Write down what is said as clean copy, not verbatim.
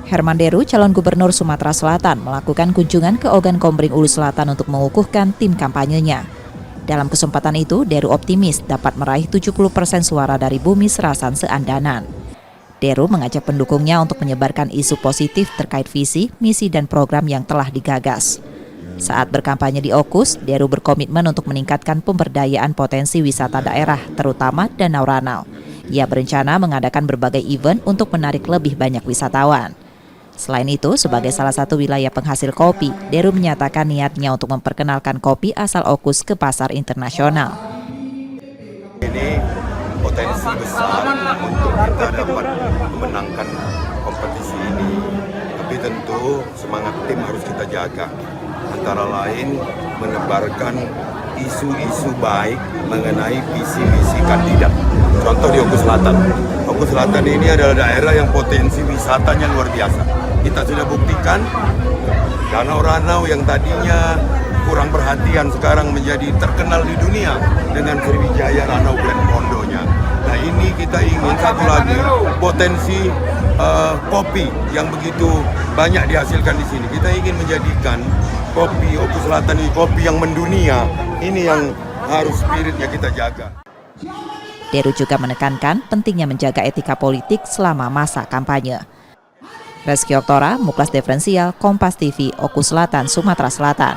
Herman Deru, calon gubernur Sumatera Selatan, melakukan kunjungan ke Ogan Kombring Ulu Selatan untuk mengukuhkan tim kampanyenya. Dalam kesempatan itu, Deru optimis dapat meraih 70% suara dari Bumi Serasan se-Andanan. Deru mengajak pendukungnya untuk menyebarkan isu positif terkait visi, misi, dan program yang telah digagas. Saat berkampanye di Okus, Deru berkomitmen untuk meningkatkan pemberdayaan potensi wisata daerah, terutama Danau Ranau. Ia berencana mengadakan berbagai event untuk menarik lebih banyak wisatawan. Selain itu, sebagai salah satu wilayah penghasil kopi, Deru menyatakan niatnya untuk memperkenalkan kopi asal Okus ke pasar internasional. Ini potensi besar untuk kita dapat memenangkan kompetisi ini. Tapi tentu semangat tim harus kita jaga. Antara lain menebarkan isu-isu baik mengenai visi-misi kandidat. Contoh di Okus Selatan. Okus Selatan ini adalah daerah yang potensi wisatanya luar biasa. Kita sudah buktikan Danau Ranau yang tadinya kurang perhatian sekarang menjadi terkenal di dunia dengan Sriwijaya Ranau Blend Pondonya. Nah ini kita ingin satu lagi potensi kopi yang begitu banyak dihasilkan di sini. Kita ingin menjadikan kopi Okus Selatan ini kopi yang mendunia. Ini yang harus spiritnya kita jaga. Deru juga menekankan pentingnya menjaga etika politik selama masa kampanye. Reski Oktora, Muklas Diferensial, Kompas TV, Okus Selatan, Sumatera Selatan.